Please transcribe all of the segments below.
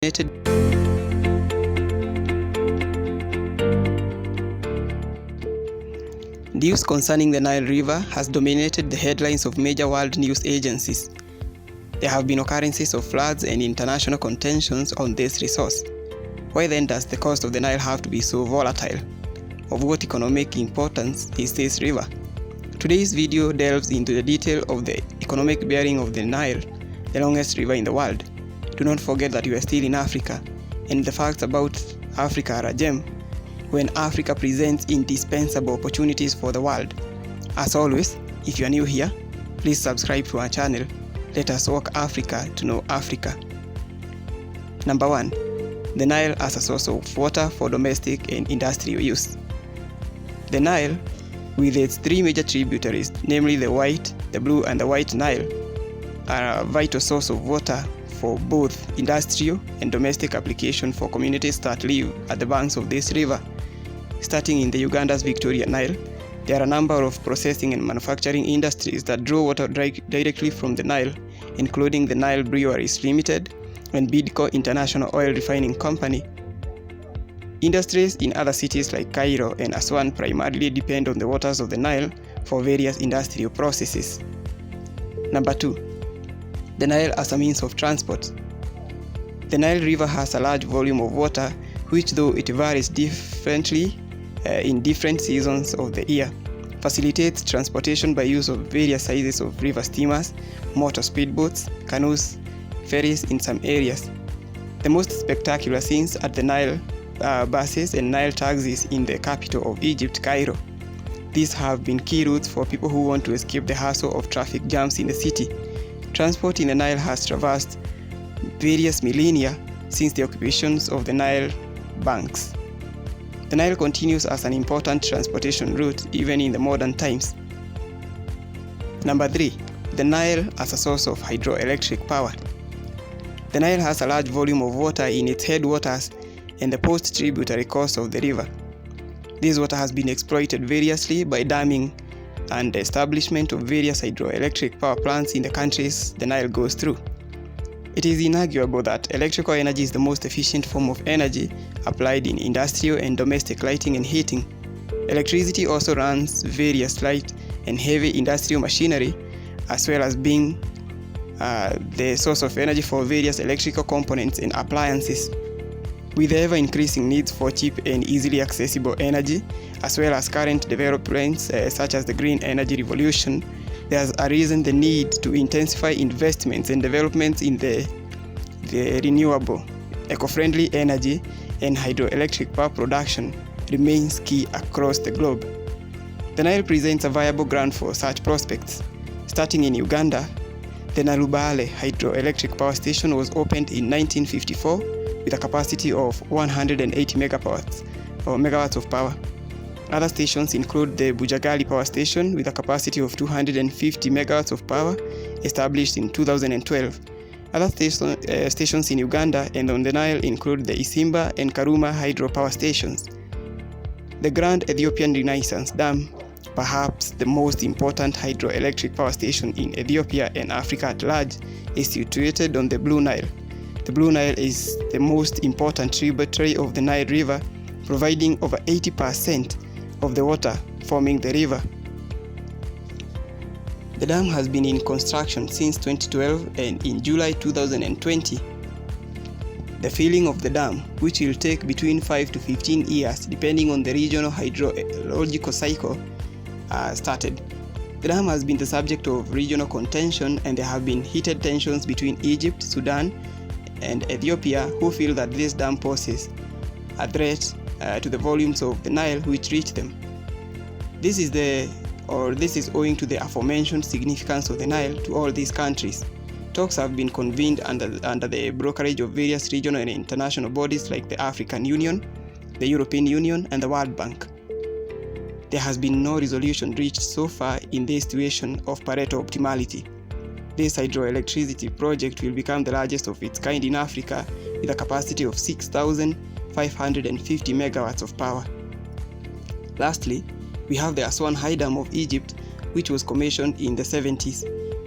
News concerning the Nile River has dominated the headlines of major world news agencies. There have been occurrences of floods and international contentions on this resource. Why then does the coast of the Nile have to be so volatile? Of what economic importance is this river? Today's video delves into the detail of the economic bearing of the Nile, the longest river in the world. Do not forget that you are still in Africa, and the facts about Africa are a gem when Africa presents indispensable opportunities for the world. As always, if you are new here, please subscribe to our channel. Let us walk Africa to know Africa. Number 1. The Nile as a source of water for domestic and industrial use. The Nile, with its three major tributaries, namely the White, the Blue and the White Nile, are a vital source of water for both industrial and domestic application for communities that live at the banks of this river. Starting in the Uganda's Victoria Nile, there are a number of processing and manufacturing industries that draw water directly from the Nile, including the Nile Breweries Limited and Bidco International Oil Refining Company. Industries in other cities like Cairo and Aswan primarily depend on the waters of the Nile for various industrial processes. Number 2. The Nile as a means of transport. The Nile River has a large volume of water, which, though it varies differently in different seasons of the year, facilitates transportation by use of various sizes of river steamers, motor speedboats, canoes, ferries in some areas. The most spectacular scenes at the Nile buses and Nile taxis in the capital of Egypt, Cairo. These have been key routes for people who want to escape the hassle of traffic jams in the city. Transport in the Nile has traversed various millennia since the occupations of the Nile banks. The Nile continues as an important transportation route even in the modern times. Number 3. The Nile as a source of hydroelectric power. The Nile has a large volume of water in its headwaters and the post-tributary course of the river. This water has been exploited variously by damming and the establishment of various hydroelectric power plants in the countries the Nile goes through. It is inarguable that electrical energy is the most efficient form of energy applied in industrial and domestic lighting and heating. Electricity also runs various light and heavy industrial machinery, as well as being the source of energy for various electrical components and appliances. With the ever-increasing needs for cheap and easily accessible energy, as well as current developments such as the green energy revolution, there's arisen the need to intensify investments and developments in the renewable, eco-friendly energy, and hydroelectric power production remains key across the globe. The Nile presents a viable ground for such prospects. Starting in Uganda, the Nalubale Hydroelectric Power Station was opened in 1954 with a capacity of 180 megawatts of power. Other stations include the Bujagali Power Station with a capacity of 250 megawatts of power, established in 2012. Other stations in Uganda and on the Nile include the Isimba and Karuma Hydro Power Stations. The Grand Ethiopian Renaissance Dam, perhaps the most important hydroelectric power station in Ethiopia and Africa at large, is situated on the Blue Nile. The Blue Nile is the most important tributary of the Nile River, providing over 80% of the water forming the river. The dam has been in construction since 2012, and in July 2020, the filling of the dam, which will take between 5 to 15 years depending on the regional hydrological cycle, started. The dam has been the subject of regional contention, and there have been heated tensions between Egypt, Sudan, and Ethiopia, who feel that this dam poses a threat to the volumes of the Nile which reach them. This is owing to the aforementioned significance of the Nile to all these countries. Talks have been convened under the brokerage of various regional and international bodies like the African Union, the European Union, and the World Bank. There has been no resolution reached so far in this situation of Pareto optimality. This hydroelectricity project will become the largest of its kind in Africa, with a capacity of 6,550 megawatts of power. Lastly, we have the Aswan High Dam of Egypt, which was commissioned in the 70s.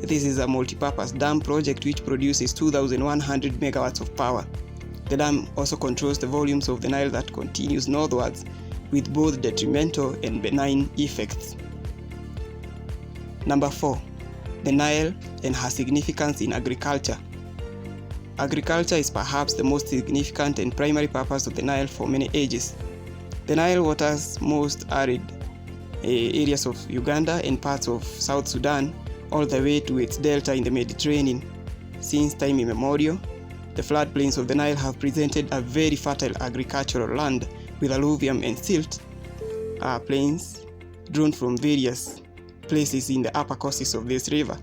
This is a multi-purpose dam project which produces 2,100 megawatts of power. The dam also controls the volumes of the Nile that continues northwards, with both detrimental and benign effects. Number 4. The Nile and her significance in agriculture. Agriculture is perhaps the most significant and primary purpose of the Nile for many ages. The Nile waters most arid areas of Uganda and parts of South Sudan, all the way to its delta in the Mediterranean. Since time immemorial, the floodplains of the Nile have presented a very fertile agricultural land with alluvium and silt plains drawn from various places in the upper courses of this river.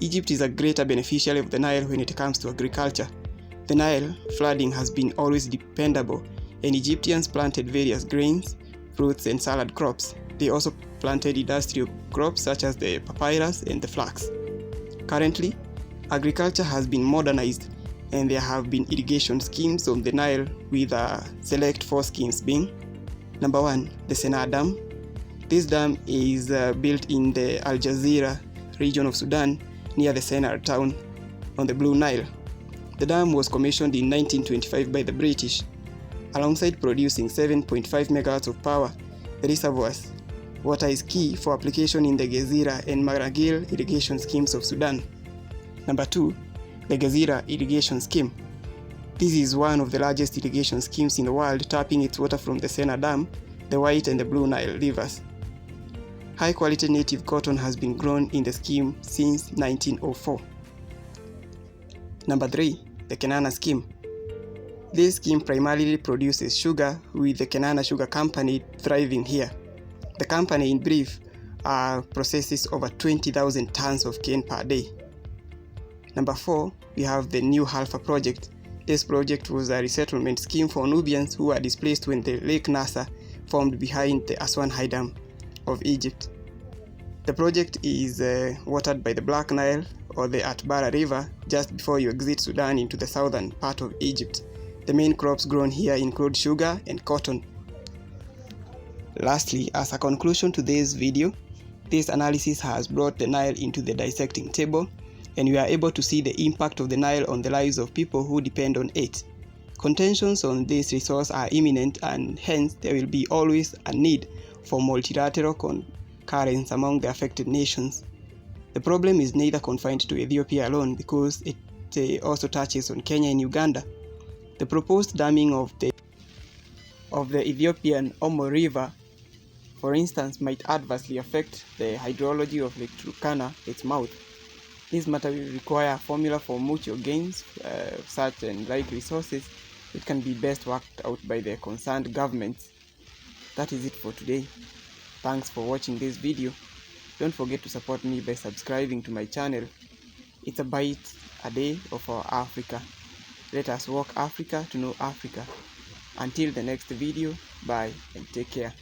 Egypt is a greater beneficiary of the Nile when it comes to agriculture. The Nile flooding has been always dependable, and Egyptians planted various grains, fruits, and salad crops. They also planted industrial crops such as the papyrus and the flax. Currently, agriculture has been modernized, and there have been irrigation schemes on the Nile, with select 4 schemes being: Number 1, the Senaa Dam. This dam is built in the Al Jazeera region of Sudan, near the Senaa town on the Blue Nile. The dam was commissioned in 1925 by the British. Alongside producing 7.5 megawatts of power, the reservoir's water is key for application in the Gezira and Maragil irrigation schemes of Sudan. Number 2, the Gezira irrigation scheme. This is one of the largest irrigation schemes in the world, tapping its water from the Senaa Dam, the White and the Blue Nile rivers. High-quality native cotton has been grown in the scheme since 1904. Number 3, the Kenana scheme. This scheme primarily produces sugar, with the Kenana Sugar Company thriving here. The company, in brief, processes over 20,000 tons of cane per day. Number 4, we have the New Halfa project. This project was a resettlement scheme for Nubians who were displaced when the Lake Nasser formed behind the Aswan High Dam of Egypt. The project is watered by the Black Nile or the Atbara River just before you exit Sudan into the southern part of Egypt. The main crops grown here include sugar and cotton. Lastly, as a conclusion to this video, this analysis has brought the Nile into the dissecting table, and we are able to see the impact of the Nile on the lives of people who depend on it. Contentions on this resource are imminent, and hence there will be always a need for multilateral concurrence among the affected nations. The problem is neither confined to Ethiopia alone, because it also touches on Kenya and Uganda. The proposed damming of the Ethiopian Omo River, for instance, might adversely affect the hydrology of Lake Turkana, its mouth. This matter will require a formula for mutual gains, such and like resources, which can be best worked out by the concerned governments. That is it for today. Thanks for watching this video. Don't forget to support me by subscribing to my channel. It's a bite a day of our Africa. Let us walk Africa to know Africa. Until the next video, bye and take care.